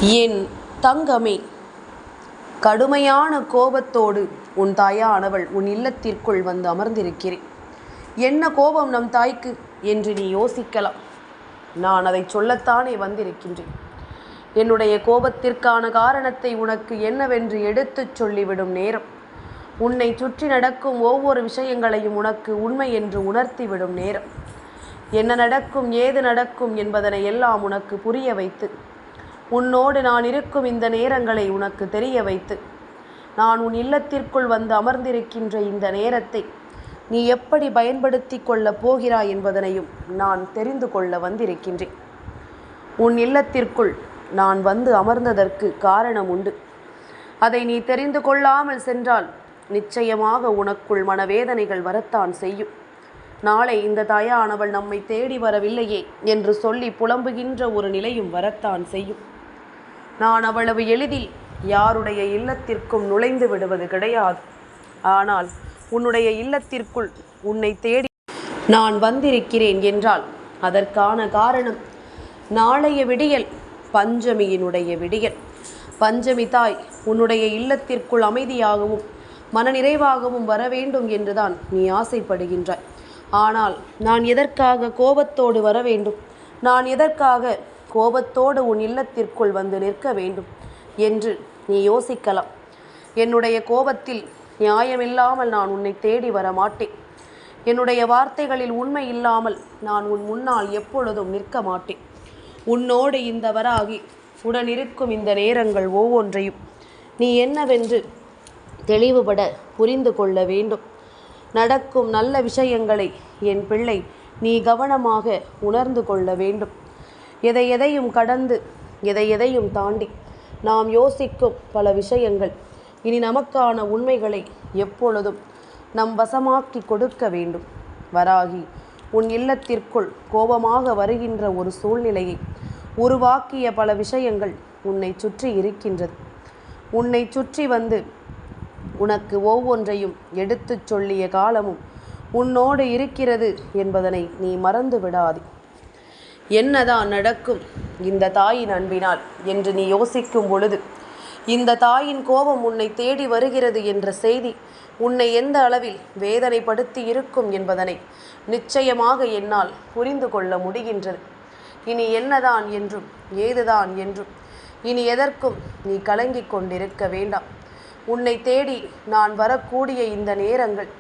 என் தங்கமே, கடுமையான கோபத்தோடு உன் தாயானவள் உன் இல்லத்திற்குள் வந்து அமர்ந்திருக்கிறேன். என்ன கோபம் நம் தாய்க்கு என்று நீ யோசிக்கலாம். நான் அதை சொல்லத்தானே வந்திருக்கின்றேன். என்னுடைய கோபத்திற்கான காரணத்தை உனக்கு என்னவென்று எடுத்துச் சொல்லிவிடும் நேரம். உன்னை சுற்றி நடக்கும் ஒவ்வொரு விஷயங்களையும் உனக்கு உண்மை என்று உணர்த்திவிடும் நேரம். என்ன நடக்கும், ஏது நடக்கும் என்பதனை எல்லாம் உனக்கு புரிய வைத்து, உன்னோடு நான் இருக்கும் இந்த நேரங்களை உனக்கு தெரிய வைத்து, நான் உன் இல்லத்திற்குள் வந்து அமர்ந்திருக்கின்ற இந்த நேரத்தை நீ எப்படி பயன்படுத்தி கொள்ளப் போகிறாய் என்பதனையும் நான் தெரிந்து கொள்ள வந்திருக்கின்றேன். உன் இல்லத்திற்குள் நான் வந்து அமர்ந்ததற்கு காரணம் உண்டு. அதை நீ தெரிந்து கொள்ளாமல் சென்றால் நிச்சயமாக உனக்குள் மனவேதனைகள் வரத்தான் செய்யும். நாளை இந்த தாயானவள் நம்மை தேடி வரவில்லையே என்று சொல்லி புலம்புகின்ற ஒரு நிலையும் வரத்தான் செய்யும். நான் அவ்வளவு எளிதில் யாருடைய இல்லத்திற்கும் நுழைந்து விடுவது கிடையாது. ஆனால் உன்னுடைய இல்லத்திற்குள் உன்னை தேடி நான் வந்திருக்கிறேன் என்றால் அதற்கான காரணம் நாளைய விடியல் பஞ்சமியினுடைய விடியல். பஞ்சமி தாய் உன்னுடைய இல்லத்திற்குள் அமைதியாகவும் மனநிறைவாகவும் வர வேண்டும் என்றுதான் நீ ஆசைப்படுகின்றாய். ஆனால் நான் எதற்காக கோபத்தோடு வர வேண்டும், நான் எதற்காக கோபத்தோடு உன் இல்லத்திற்குள் வந்து நிற்க வேண்டும் என்று நீ யோசிக்கலாம். என்னுடைய கோபத்தில் நியாயமில்லாமல் நான் உன்னை தேடி வர மாட்டேன். என்னுடைய வார்த்தைகளில் உண்மை இல்லாமல் நான் உன் முன்னால் எப்பொழுதும் நிற்க மாட்டேன். உன்னோடு இந்த வராகி உடனிருக்கும் இந்த நேரங்கள் ஒவ்வொன்றையும் நீ என்னவென்று தெளிவுபட புரிந்து கொள்ள வேண்டும். நடக்கும் நல்ல விஷயங்களை என் பிள்ளை நீ கவனமாக உணர்ந்து கொள்ள வேண்டும். எதையும் கடந்து எதையும் தாண்டி நாம் யோசிக்கும் பல விஷயங்கள் இனி நமக்கான உண்மைகளை எப்பொழுதும் நம் வசமாக்கி கொடுக்க வேண்டும். வராகி உன் இல்லத்திற்குள் கோபமாக வருகின்ற ஒரு சூழ்நிலையை உருவாக்கிய பல விஷயங்கள் உன்னை சுற்றி இருக்கின்றது. உன்னை சுற்றி வந்து உனக்கு ஒவ்வொன்றையும் எடுத்துச் சொல்லிய காலமும் உன்னோடு இருக்கிறது என்பதனை நீ மறந்து விடாதே. என்னதான் நடக்கும் இந்த தாயின் அன்பினால் என்று நீ யோசிக்கும் பொழுது, இந்த தாயின் கோபம் உன்னை தேடி வருகிறது என்ற செய்தி உன்னை எந்த அளவில் வேதனைப்படுத்தி இருக்கும் என்பதனை நிச்சயமாக என்னால் புரிந்து கொள்ள முடிகின்றது. இனி என்னதான் என்றும் ஏதுதான் என்றும் இனி எதற்கும் நீ கலங்கிக் கொண்டிருக்க வேண்டாம். உன்னை தேடி நான் வரக்கூடிய இந்த நேரங்கள்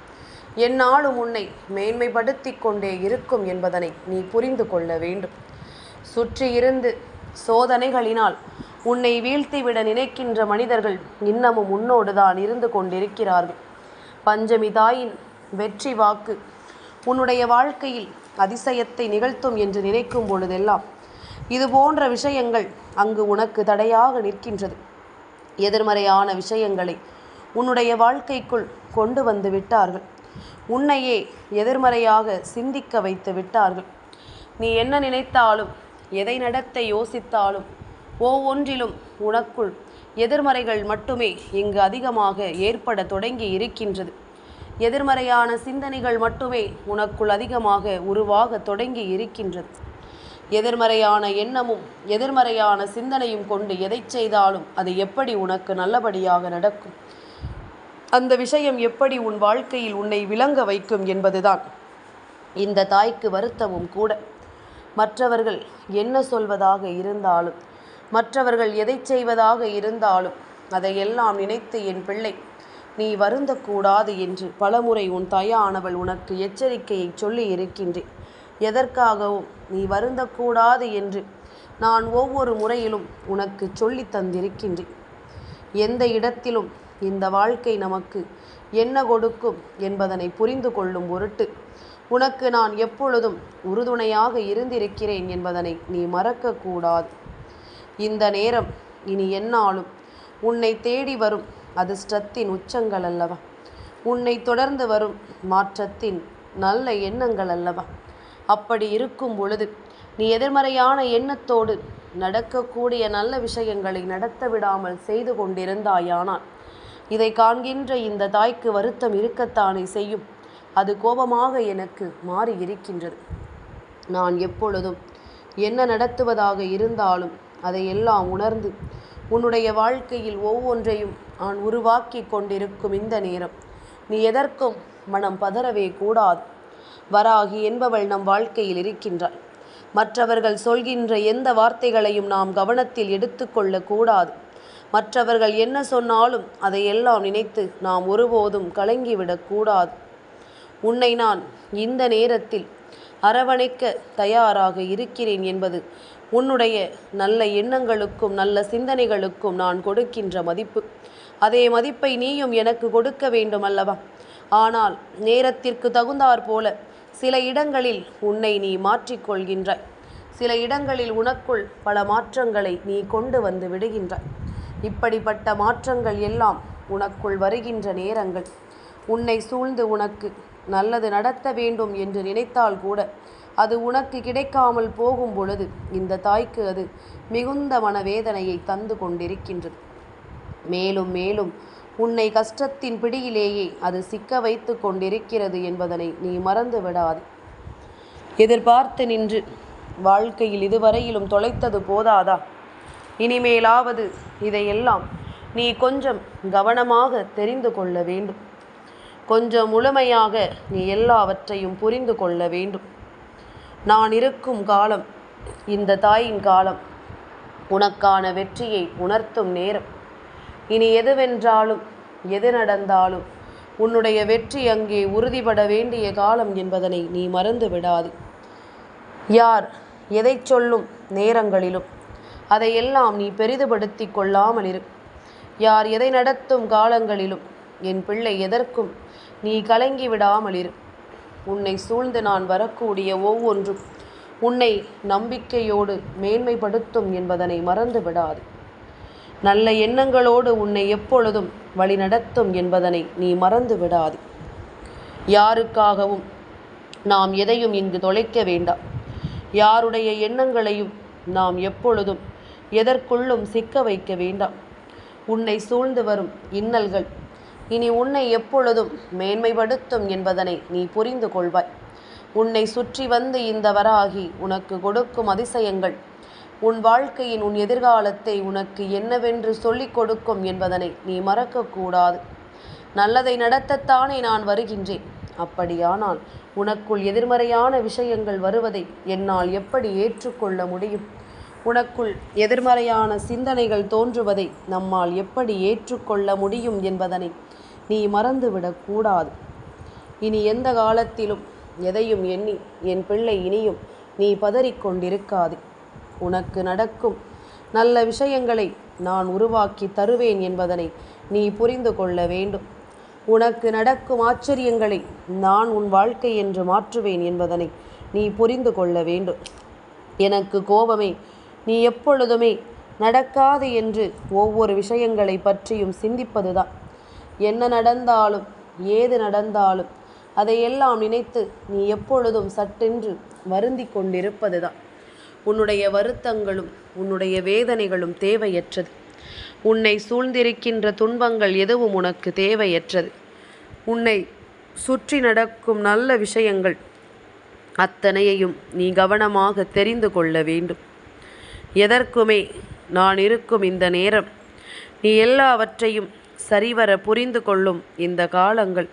என்னாலும் உன்னை மேன்மைப்படுத்தி கொண்டே இருக்கும் என்பதனை நீ புரிந்து கொள்ள வேண்டும். சுற்றி இருந்து சோதனைகளினால் உன்னை வீழ்த்திவிட நினைக்கின்ற மனிதர்கள் இன்னமும் உன்னோடுதான் இருந்து கொண்டிருக்கிறார்கள். பஞ்சமி தாயின் வெற்றி வாக்கு உன்னுடைய வாழ்க்கையில் அதிசயத்தை நிகழ்த்தும் என்று நினைக்கும் பொழுதெல்லாம் இது போன்ற விஷயங்கள் அங்கு உனக்கு தடையாக நிற்கின்றது. எதிர்மறையான விஷயங்களை உன்னுடைய வாழ்க்கைக்குள் கொண்டு வந்து விட்டார்கள். உன்னையே எதிர்மறையாக சிந்திக்க வைத்து விட்டார்கள். நீ என்ன நினைத்தாலும் எதை நடத்த யோசித்தாலும் ஒவ்வொன்றிலும் உனக்குள் எதிர்மறைகள் மட்டுமே இங்கு அதிகமாக ஏற்பட தொடங்கி இருக்கின்றது. எதிர்மறையான சிந்தனைகள் மட்டுமே உனக்குள் அதிகமாக உருவாக தொடங்கி இருக்கின்றது. எதிர்மறையான எண்ணமும் எதிர்மறையான சிந்தனையும் கொண்டு எதை செய்தாலும் அது எப்படி உனக்கு நல்லபடியாக நடக்கும், அந்த விஷயம் எப்படி உன் வாழ்க்கையில் உன்னை விளங்க வைக்கும் என்பதுதான் இந்த தாய்க்கு வருத்தமும் கூட. மற்றவர்கள் என்ன சொல்வதாக இருந்தாலும், மற்றவர்கள் எதை செய்வதாக இருந்தாலும் அதையெல்லாம் நினைத்து என் பிள்ளை நீ வருந்தக்கூடாது என்று பலமுறை உன் தாயானவள் உனக்கு எச்சரிக்கையை சொல்லி இருக்கின்றேன். எதற்காகவும் நீ வருந்தக்கூடாது என்று நான் ஒவ்வொரு முறையிலும் உனக்கு சொல்லி தந்திருக்கின்றேன். எந்த இடத்திலும் இந்த வாழ்க்கை நமக்கு என்ன கொடுக்கும் என்பதனை புரிந்து கொள்ளும் பொருட்டு உனக்கு நான் எப்பொழுதும் உறுதுணையாக இருந்திருக்கிறேன் என்பதனை நீ மறக்கக்கூடாது. இந்த நேரம் இனி என்னாலும் உன்னை தேடி வரும் அதிர்ஷ்டத்தின் உச்சங்கள் அல்லவா, உன்னை தொடர்ந்து வரும் மாற்றத்தின் நல்ல எண்ணங்கள் அல்லவா. அப்படி இருக்கும் பொழுது நீ எதிர்மறையான எண்ணத்தோடு நடக்கக்கூடிய நல்ல விஷயங்களை நடத்த விடாமல் செய்து கொண்டிருந்தாயானால் இதை காண்கின்ற இந்த தாய்க்கு வருத்தம் இருக்கத்தானே செய்யும். அது கோபமாக எனக்கு மாறி இருக்கின்றது. நான் எப்பொழுதும் என்ன நடத்துவதாக இருந்தாலும் அதையெல்லாம் உணர்ந்து உன்னுடைய வாழ்க்கையில் ஒவ்வொன்றையும் நான் உருவாக்கி கொண்டிருக்கும் இந்த நேரம் நீ எதற்கும் மனம் பதறவே கூடாது. வராகி என்பவள் நம் வாழ்க்கையில் இருக்கின்றாள். மற்றவர்கள் சொல்கின்ற எந்த வார்த்தைகளையும் நாம் கவனத்தில் எடுத்துக்கொள்ள கூடாது. மற்றவர்கள் என்ன சொன்னாலும் அதையெல்லாம் நினைத்து நாம் ஒருபோதும் கலங்கிவிடக்கூடாது. உன்னை நான் இந்த நேரத்தில் அரவணைக்க தயாராக இருக்கிறேன் என்பது உன்னுடைய நல்ல எண்ணங்களுக்கும் நல்ல சிந்தனைகளுக்கும் நான் கொடுக்கின்ற மதிப்பு. அதே மதிப்பை நீயும் எனக்கு கொடுக்க வேண்டும் அல்லவா? ஆனால் நேரத்திற்கு தகுந்தாற் போல சில இடங்களில் உன்னை நீ மாற்றிக்கொள்கின்றாய். சில இடங்களில் உனக்குள் பல மாற்றங்களை நீ கொண்டு வந்து விடுகின்றாய். இப்படிப்பட்ட மாற்றங்கள் எல்லாம் உனக்குள் வருகின்ற நேரங்கள் உன்னை சூழ்ந்து உனக்கு நல்லது நடத்த வேண்டும் என்று நினைத்தால் கூட அது உனக்கு கிடைக்காமல் போகும் பொழுது இந்த தாய்க்கு அது மிகுந்த மனவேதனையை தந்து கொண்டிருக்கின்றது. மேலும் மேலும் உன்னை கஷ்டத்தின் பிடியிலேயே அது சிக்க வைத்து கொண்டிருக்கிறது என்பதனை நீ மறந்து விடாது. எதிர்பார்த்து நின்று வாழ்க்கையில் இதுவரையிலும் தொலைத்தது போதாதா? இனிமேலாவது இதையெல்லாம் நீ கொஞ்சம் கவனமாக தெரிந்து கொள்ள வேண்டும். கொஞ்சம் முழுமையாக நீ எல்லாவற்றையும் புரிந்து கொள்ள வேண்டும். நான் இருக்கும் காலம் இந்த தாயின் காலம், உனக்கான வெற்றியை உணர்த்தும் நேரம். இனி எதுவென்றாலும் எது நடந்தாலும் உன்னுடைய வெற்றி அங்கே உறுதிப்பட வேண்டிய காலம் என்பதனை நீ மறந்து விடாது. யார் எதை சொல்லும் நேரங்களிலும் அதையெல்லாம் நீ பெரிதுபடுத்தி கொள்ளாமல் இரு. யார் எதை நடத்தும் காலங்களிலும் என் பிள்ளை எதற்கும் நீ கலங்கி விடாமல் இரு. உன்னை சூழ்ந்து நான் வரக்கூடிய ஒவ்வொன்றும் உன்னை நம்பிக்கையோடு மேன்மைப்படுத்தும் என்பதனை மறந்து விடாது. நல்ல எண்ணங்களோடு உன்னை எப்பொழுதும் வழிநடத்தும் என்பதனை நீ மறந்து விடாது. யாருக்காகவும் நாம் எதையும் இங்கு தொலைக்க வேண்டாம். யாருடைய எண்ணங்களையும் நாம் எப்பொழுதும் எதற்குள்ளும் சிக்க வைக்க வேண்டாம். உன்னை சூழ்ந்து வரும் இன்னல்கள் இனி உன்னை எப்பொழுதும் மேன்மைப்படுத்தும் என்பதனை நீ புரிந்து கொள்வாய். உன்னை சுற்றி வந்து இந்த வராகி உனக்கு கொடுக்கும் அதிசயங்கள் உன் வாழ்க்கையின் உன் எதிர்காலத்தை உனக்கு என்னவென்று சொல்லிக் கொடுக்கும் என்பதனை நீ மறக்கக்கூடாது. நல்லதை நடத்தத்தானே நான் வருகின்றேன். அப்படியானால் உனக்குள் எதிர்மறையான விஷயங்கள் வருவதை என்னால் எப்படி ஏற்றுக்கொள்ள முடியும்? உனக்குள் எதிர்மறையான சிந்தனைகள் தோன்றுவதை நம்மால் எப்படி ஏற்றுக்கொள்ள முடியும் என்பதனை நீ மறந்துவிடக்கூடாது. இனி எந்த காலத்திலும் எதையும் எண்ணி என் பிள்ளை இனியும் நீ பதறிக்கொண்டிருக்காது. உனக்கு நடக்கும் நல்ல விஷயங்களை நான் உருவாக்கி தருவேன் என்பதனை நீ புரிந்து கொள்ள வேண்டும். உனக்கு நடக்கும் ஆச்சரியங்களை நான் உன் வாழ்க்கை என்று மாற்றுவேன் என்பதனை நீ புரிந்து கொள்ள வேண்டும். எனக்கு கோபமே நீ எப்பொழுதுமே நடக்காது என்று ஒவ்வொரு விஷயங்களை பற்றியும் சிந்திப்பதுதான். என்ன நடந்தாலும் ஏது நடந்தாலும் அதையெல்லாம் நினைத்து நீ எப்பொழுதும் சட்டென்று வருந்தி கொண்டிருப்பதுதான். உன்னுடைய வருத்தங்களும் உன்னுடைய வேதனைகளும் தேவையற்றது. உன்னை சூழ்ந்திருக்கின்ற துன்பங்கள் எதுவும் உனக்கு தேவையற்றது. உன்னை சுற்றி நடக்கும் நல்ல விஷயங்கள் அத்தனையையும் நீ கவனமாக தெரிந்து கொள்ள வேண்டும். எதற்குமே நான் இருக்கும் இந்த நேரம் நீ எல்லாவற்றையும் சரிவர புரிந்து கொள்ளும் இந்த காலங்கள்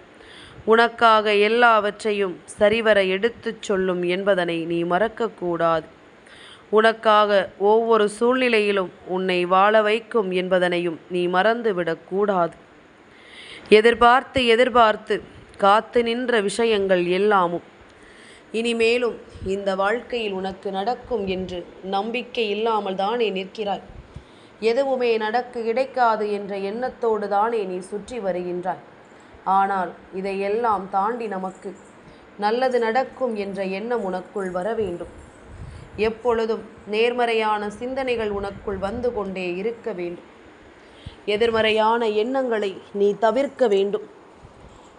உனக்காக எல்லாவற்றையும் சரிவர எடுத்துச் சொல்லும் என்பதனை நீ மறக்கக்கூடாது. உனக்காக ஒவ்வொரு சூழ்நிலையிலும் உன்னை வாழ வைக்கும் என்பதனையும் நீ மறந்துவிடக்கூடாது. எதிர்பார்த்து எதிர்பார்த்து காத்து நின்ற விஷயங்கள் எல்லாமும் இனிமேலும் இந்த வாழ்க்கையில் உனக்கு நடக்கும் என்று நம்பிக்கை இல்லாமல் தானே நிற்கிறாய். எதுவுமே நடக்க கிடைக்காது என்ற எண்ணத்தோடு தானே நீ சுற்றி வருகின்றாய். ஆனால் இதையெல்லாம் தாண்டி நமக்கு நல்லது நடக்கும் என்ற எண்ணம் உனக்குள் வர வேண்டும். எப்பொழுதும் நேர்மறையான சிந்தனைகள் உனக்குள் வந்து கொண்டே இருக்க வேண்டும். எதிர்மறையான எண்ணங்களை நீ தவிர்க்க வேண்டும்.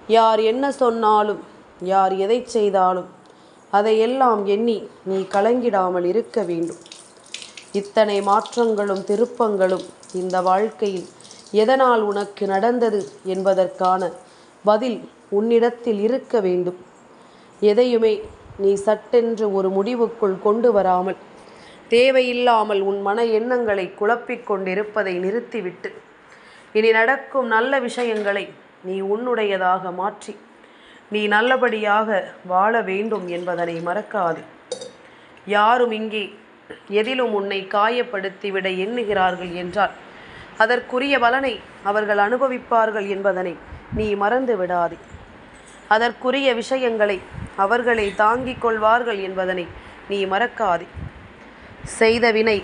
யார் என்ன சொன்னாலும் யார் எதை செய்தாலும் அதையெல்லாம் எண்ணி நீ கலங்கிடாமல் இருக்க வேண்டும். இத்தனை மாற்றங்களும் திருப்பங்களும் இந்த வாழ்க்கையில் எதனால் உனக்கு நடந்தது என்பதற்கான பதில் உன்னிடத்தில் இருக்க வேண்டும். எதையுமே நீ சட்டென்று ஒரு முடிவுக்குள் கொண்டு வராமல் தேவையில்லாமல் உன் மன எண்ணங்களை குழப்பிக் கொண்டிருப்பதை நிறுத்திவிட்டு இனி நடக்கும் நல்ல விஷயங்களை நீ உன்னுடையதாக மாற்றி நீ நல்லபடியாக வாழ வேண்டும் என்பதனை மறக்காதே. யாரும் இங்கே எதிலும் உன்னை காயப்படுத்திவிட எண்ணுகிறார்கள் என்றால் அதற்குரிய பலனை அவர்கள் அனுபவிப்பார்கள் என்பதனை நீ மறந்து விடாதே. அதற்குரிய விஷயங்களை அவர்களை தாங்கிக் கொள்வார்கள் என்பதனை நீ மறக்காதே. செய்த வினை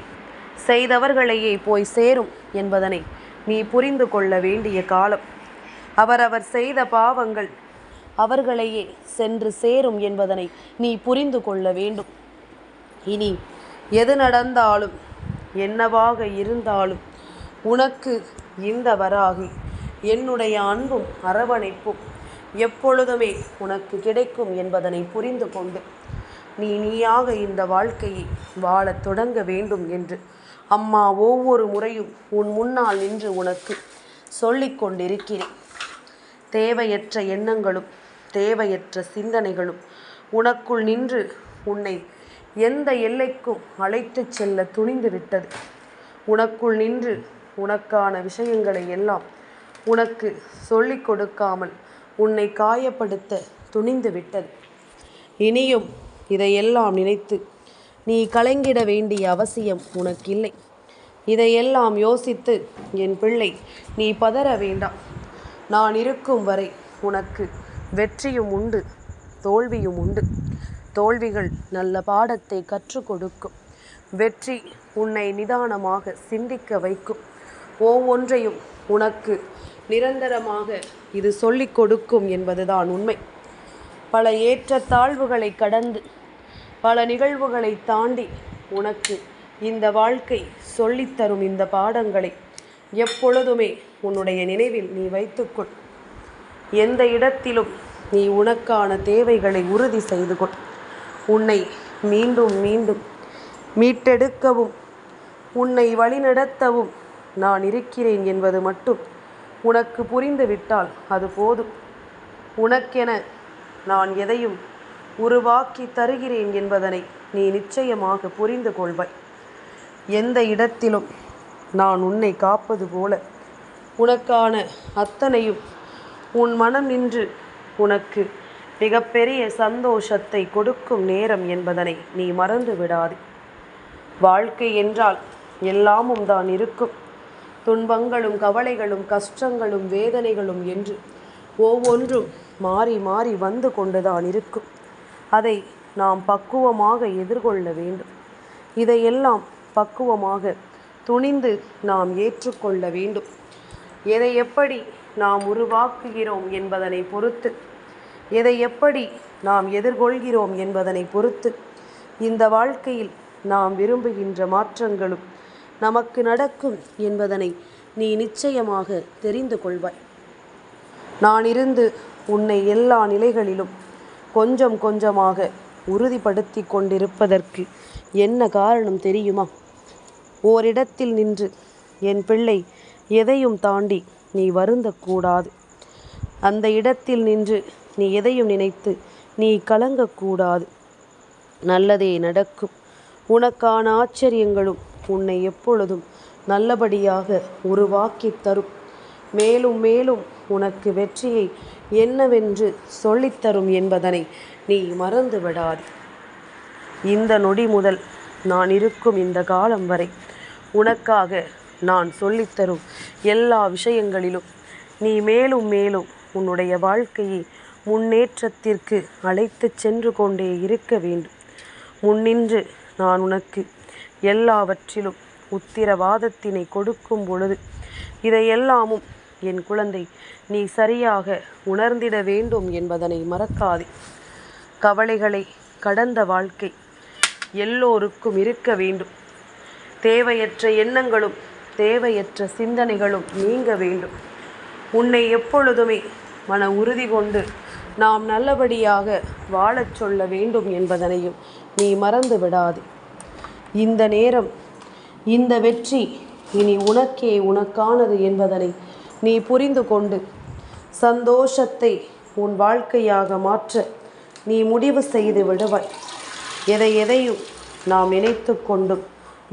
செய்தவர்களையே போய் சேரும் என்பதனை நீ புரிந்து கொள்ள வேண்டிய காலம். அவரவர் செய்த பாவங்கள் அவர்களையே சென்று சேரும் என்பதனை நீ புரிந்து கொள்ள வேண்டும். இனி எது நடந்தாலும் என்னவாக இருந்தாலும் உனக்கு இந்த வராகி என்னுடைய அன்பும் அரவணைப்பும் எப்பொழுதுமே உனக்கு கிடைக்கும் என்பதனை புரிந்து கொண்டு நீயாக இந்த வாழ்க்கையை வாழத் தொடங்க வேண்டும் என்று அம்மா ஒவ்வொரு முறையும் உன் முன்னால் நின்று உனக்கு சொல்லிக் கொண்டிருக்கிறேன். தேவையற்ற எண்ணங்களும் தேவையற்ற சிந்தனைகளும் உனக்குள் நின்று உன்னை எந்த எல்லைக்கும் அழைத்துச் செல்ல துணிந்து விட்டது. உனக்குள் நின்று உனக்கான விஷயங்களை எல்லாம் உனக்கு சொல்லிக் கொடுக்காமல் உன்னை காயப்படுத்த துணிந்து விட்டது. இனியும் இதையெல்லாம் நினைத்து நீ கலங்கிட வேண்டிய அவசியம் உனக்கில்லை. இதையெல்லாம் யோசித்து என் பிள்ளை நீ பதற வேண்டாம். நான் இருக்கும் வரை உனக்கு வெற்றியும் உண்டு, தோல்வியும் உண்டு. தோல்விகள் நல்ல பாடத்தை கற்றுக் கொடுக்கும். வெற்றி உன்னை நிதானமாக சிந்திக்க வைக்கும். ஒவ்வொன்றையும் உனக்கு நிரந்தரமாக இது சொல்லிக் கொடுக்கும் என்பதுதான் உண்மை. பல ஏற்றத்தாழ்வுகளை கடந்து பல நிகழ்வுகளை தாண்டி உனக்கு இந்த வாழ்க்கை சொல்லித்தரும் இந்த பாடங்களை எப்பொழுதுமே உன்னுடைய நினைவில் நீ வைத்துக்கொள். எந்த இடத்திலும் நீ உனக்கான தேவைகளை உறுதி செய்து கொள். உன்னை மீண்டும் மீண்டும் மீட்டெடுக்கவும் உன்னை வழிநடத்தவும் நான் இருக்கிறேன் என்பது மட்டும் உனக்கு புரிந்துவிட்டால் அது போதும். உனக்கென நான் எதையும் உருவாக்கி தருகிறேன் என்பதனை நீ நிச்சயமாக புரிந்து கொள்வாய். எந்த இடத்திலும் நான் உன்னை காப்பது போல உனக்கான அத்தனையும் உன் மனம் நின்று உனக்கு மிகப்பெரிய சந்தோஷத்தை கொடுக்கும் நேரம் என்பதனை நீ மறந்து விடாதே. வாழ்க்கை என்றால் எல்லாமும் தான் இருக்கும். துன்பங்களும் கவலைகளும் கஷ்டங்களும் வேதனைகளும் என்று ஒவ்வொன்றும் மாறி மாறி வந்து கொண்டுதான் இருக்கும். அதை நாம் பக்குவமாக எதிர்கொள்ள வேண்டும். இதையெல்லாம் பக்குவமாக துணிந்து நாம் ஏற்றுக்கொள்ள வேண்டும். எதை எப்படி நாம் உருவாக்குகிறோம் என்பதனை பொறுத்து, எதை எப்படி நாம் எதிர்கொள்கிறோம் என்பதனை பொறுத்து இந்த வாழ்க்கையில் நாம் விரும்புகின்ற மாற்றங்களும் நமக்கு நடக்கும் என்பதனை நீ நிச்சயமாக தெரிந்து கொள்வாய். நான் இருந்து உன்னை எல்லா நிலைகளிலும் கொஞ்சம் கொஞ்சமாக உறுதிப்படுத்தி கொண்டிருப்பதற்கு என்ன காரணம் தெரியுமா? ஓரிடத்தில் நின்று என் பிள்ளை எதையும் தாண்டி நீ வருந்தக்கூடாது. அந்த இடத்தில் நின்று நீ எதையும் நினைத்து நீ கலங்கக்கூடாது. நல்லதே நடக்கும். உனக்கான ஆச்சரியங்களும் உன்னை எப்பொழுதும் நல்லபடியாக உருவாக்கி தரும். மேலும் மேலும் உனக்கு வெற்றியை என்னவென்று சொல்லித்தரும் என்பதனை நீ மறந்து விடாதே. இந்த நொடி முதல் நான் இருக்கும் இந்த காலம் வரை உனக்காக நான் சொல்லித்தரும் எல்லா விஷயங்களிலும் நீ மேலும் மேலும் உன்னுடைய வாழ்க்கையை முன்னேற்றத்திற்கு அழைத்து சென்று கொண்டே இருக்க வேண்டும். முன்னின்று நான் உனக்கு எல்லாவற்றிலும் உத்திரவாதத்தினை கொடுக்கும் பொழுது இதையெல்லாமும் என் குழந்தை நீ சரியாக உணர்ந்திட வேண்டும் என்பதனை மறக்காதே. கவலைகளை கடந்த வாழ்க்கை எல்லோருக்கும் இருக்க வேண்டும். தேவையற்ற எண்ணங்களும் தேவையற்ற சிந்தனைகளும் நீங்க வேண்டும். உன்னை எப்பொழுதுமே மன உறுதி கொண்டு நாம் நல்லபடியாக வாழச் சொல்ல வேண்டும் என்பதனையும் நீ மறந்து விடாதே. இந்த நேரம், இந்த வெற்றி இனி உனக்கே உனக்கானது என்பதனை நீ புரிந்து கொண்டு சந்தோஷத்தை உன் வாழ்க்கையாக மாற்ற நீ முடிவு செய்து விடுவாய். எதையும் நாம் நினைத்து கொண்டும்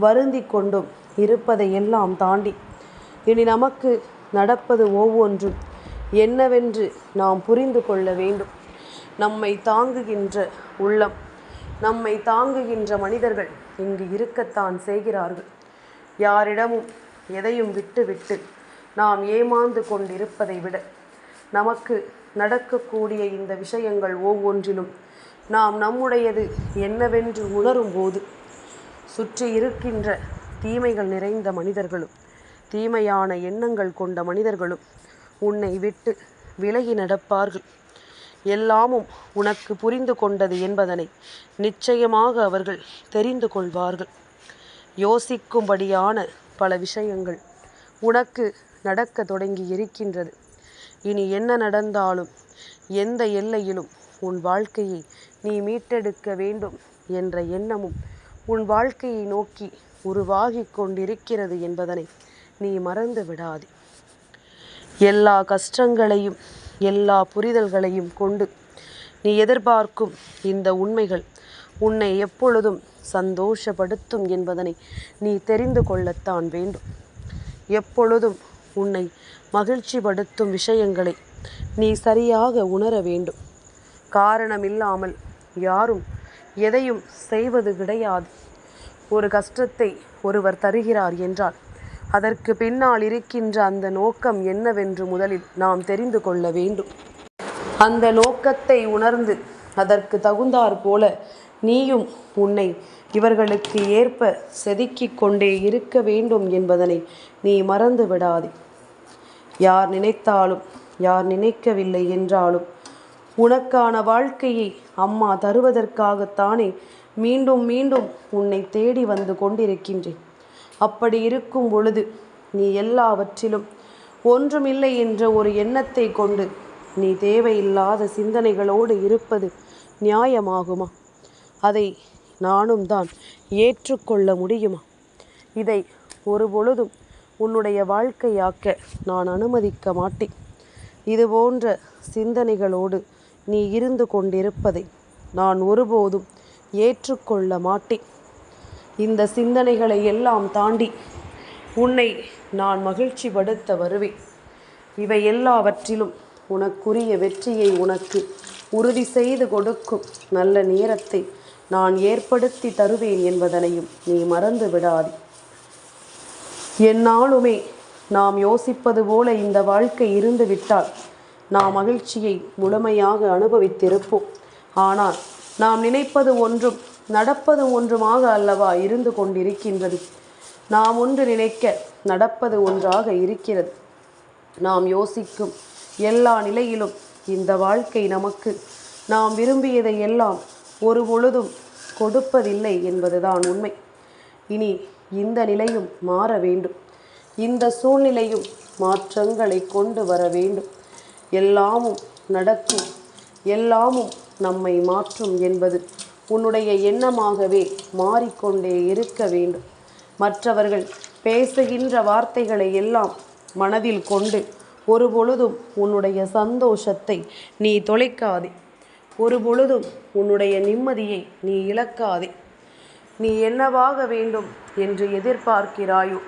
வருந்தி கொண்டும் இருப்பதை எல்லாம் தாண்டி இனி நமக்கு நடப்பது ஒவ்வொன்றும் என்னவென்று நாம் புரிந்து கொள்ள வேண்டும். நம்மை தாங்குகின்ற உள்ளம், நம்மை தாங்குகின்ற மனிதர்கள் இங்கு இருக்கத்தான் செய்கிறார்கள். யாரிடமும் எதையும் விட்டு நாம் ஏமாந்து கொண்டிருப்பதை விட நமக்கு நடக்கக்கூடிய இந்த விஷயங்கள் ஒவ்வொன்றிலும் நாம் நம்முடையது என்னவென்று உணரும் போது சுற்றி இருக்கின்ற தீமைகள் நிறைந்த மனிதர்களும் தீமையான எண்ணங்கள் கொண்ட மனிதர்களும் உன்னை விட்டு விலகி நடப்பார்கள். எல்லாமும் உனக்கு புரிந்து கொண்டது என்பதனை நிச்சயமாக அவர்கள் தெரிந்து கொள்வார்கள். யோசிக்கும்படியான பல விஷயங்கள் உனக்கு நடக்க தொடங்கி இருக்கின்றது. இனி என்ன நடந்தாலும் எந்த எல்லையிலும் உன் வாழ்க்கையை நீ மீட்டெடுக்க வேண்டும் என்ற எண்ணமும் உன் வாழ்க்கையை நோக்கி உருவாகி கொண்டிருக்கிறது என்பதனை நீ மறந்து விடாதே. எல்லா கஷ்டங்களையும் எல்லா புரிதல்களையும் கொண்டு நீ எதிர்பார்க்கும் இந்த உண்மைகள் உன்னை எப்பொழுதும் சந்தோஷப்படுத்தும் என்பதனை நீ தெரிந்து கொள்ளத்தான் வேண்டும். எப்பொழுதும் உன்னை மகிழ்ச்சிப்படுத்தும் விஷயங்களை நீ சரியாக உணர வேண்டும். காரணமில்லாமல் யாரும் எதையும் செய்வது கிடையாது. ஒரு கஷ்டத்தை ஒருவர் தருகிறார் என்றால் அதற்கு பின்னால் இருக்கின்ற அந்த நோக்கம் என்னவென்று முதலில் நாம் தெரிந்து கொள்ள வேண்டும். அந்த நோக்கத்தை உணர்ந்து அதற்கு தகுந்தாற் போல நீயும் உன்னை இவர்களுக்கு ஏற்ப செதுக்கிக் கொண்டே இருக்க வேண்டும் என்பதனை நீ மறந்து விடாதே. யார் நினைத்தாலும் யார் நினைக்கவில்லை என்றாலும் உனக்கான வாழ்க்கையை அம்மா தருவதற்காகத்தானே மீண்டும் மீண்டும் உன்னை தேடி வந்து கொண்டிருக்கின்றேன். அப்படி இருக்கும் பொழுது நீ எல்லாவற்றிலும் ஒன்றுமில்லை என்ற ஒரு எண்ணத்தை கொண்டு நீ தேவையில்லாத சிந்தனைகளோடு இருப்பது நியாயமாகுமா? அதை நானும் தான் ஏற்றுக்கொள்ள முடியுமா? இதை ஒரு பொழுதும் உன்னுடைய வாழ்க்கையாக்க நான் அனுமதிக்க மாட்டேன். இது போன்ற சிந்தனைகளோடு நீ இருந்து கொண்டிருப்பதை நான் ஒருபோதும் ஏற்றுக்கொள்ள மாட்டேன். இந்த சிந்தனைகளை எல்லாம் தாண்டி உன்னை நான் மகிழ்ச்சிப்படுத்த வருவேன். இவை எல்லாவற்றிலும் உனக்குரிய வெற்றியை உனக்கு உறுதி செய்து கொடுக்கும் நல்ல நேரத்தை நான் ஏற்படுத்தி தருவேன் என்பதனையும் நீ மறந்து விடாதே. எந்நாளுமே நாம் யோசிப்பது போல இந்த வாழ்க்கை இருந்து விட்டால் நாம் மகிழ்ச்சியை முழுமையாக அனுபவித்திருப்போம். ஆனால் நாம் நினைப்பது ஒன்றும் நடப்பது ஒன்றுமாக அல்லவா இருந்து கொண்டிருக்கின்றது. நாம் ஒன்று நினைக்க நடப்பது ஒன்றாக இருக்கிறது. நாம் யோசிக்கும் எல்லா நிலையிலும் இந்த வாழ்க்கை நமக்கு நாம் விரும்பியதை எல்லாம் ஒரு பொழுதும் கொடுப்பதில்லை என்பதுதான் உண்மை. இனி இந்த நிலையும் மாற வேண்டும். இந்த சூழ்நிலையும் மாற்றங்களை கொண்டு வர வேண்டும். எல்லாமும் நடக்கும், எல்லாமும் நம்மை மாற்றும் என்பது உன்னுடைய எண்ணமாகவே மாறிக்கொண்டே இருக்க வேண்டும். மற்றவர்கள் பேசுகின்ற வார்த்தைகளை எல்லாம் மனதில் கொண்டு ஒரு பொழுதும் உன்னுடைய சந்தோஷத்தை நீ தொலைக்காதே. ஒரு பொழுதும் உன்னுடைய நிம்மதியை நீ இழக்காதே. நீ என்னவாக வேண்டும் என்று எதிர்பார்க்கிறாயோ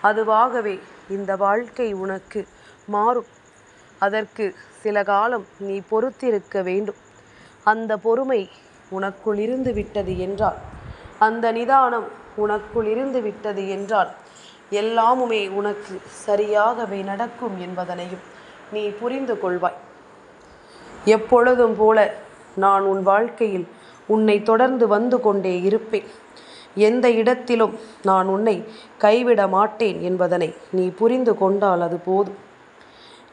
அதுவாகவே இந்த வாழ்க்கை உனக்கு மாறும். அதற்கு சில காலம் நீ பொறுத்திருக்க வேண்டும். அந்த பொறுமை உனக்குள் இருந்து விட்டது என்றால், அந்த நிதானம் உனக்குள் இருந்து விட்டது என்றால் எல்லாமுமே உனக்கு சரியாகவே நடக்கும் என்பதனையும் நீ புரிந்து கொள்வாய். எப்பொழுதும் போல நான் உன் வாழ்க்கையில் உன்னை தொடர்ந்து வந்து கொண்டே இருப்பேன். எந்த இடத்திலும் நான் உன்னை கைவிட மாட்டேன் என்பதனை நீ புரிந்து கொண்டால் அது போதும்.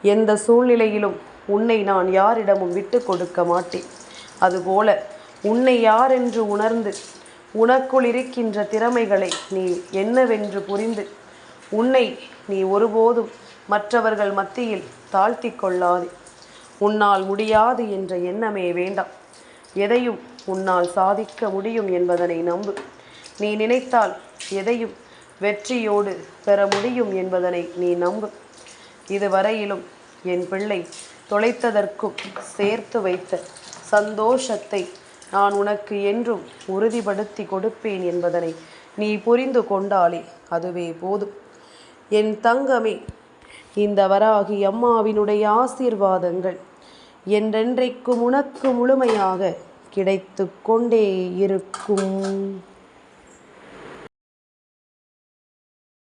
எந்த சூழ்நிலையிலும் உன்னை நான் யாரிடமும் விட்டு கொடுக்க மாட்டேன். அதுபோல உன்னை யாரென்று உணர்ந்து உனக்குள் இருக்கின்ற திறமைகளை நீ என்னவென்று புரிந்து உன்னை நீ ஒருபோதும் மற்றவர்கள் மத்தியில் தாழ்த்தி கொள்ளாதே. உன்னால் முடியாது என்ற எண்ணமே வேண்டாம். எதையும் உன்னால் சாதிக்க முடியும் என்பதனை நம்பு. நீ நினைத்தால் எதையும் வெற்றியோடு பெற முடியும் என்பதனை நீ நம்பு. இதுவரையிலும் என் பிள்ளை தொலைத்ததற்கும் சேர்த்து வைத்த சந்தோஷத்தை நான் உனக்கு என்றும் உறுதிப்படுத்தி கொடுப்பேன் என்பதனை நீ புரிந்து கொண்டாலே அதுவே போதும். என் தங்கமே, இந்த வராகி அம்மாவினுடைய ஆசீர்வாதங்கள் என்றென்றைக்கும் உனக்கு முழுமையாக கிடைத்து கொண்டே இருக்கும்.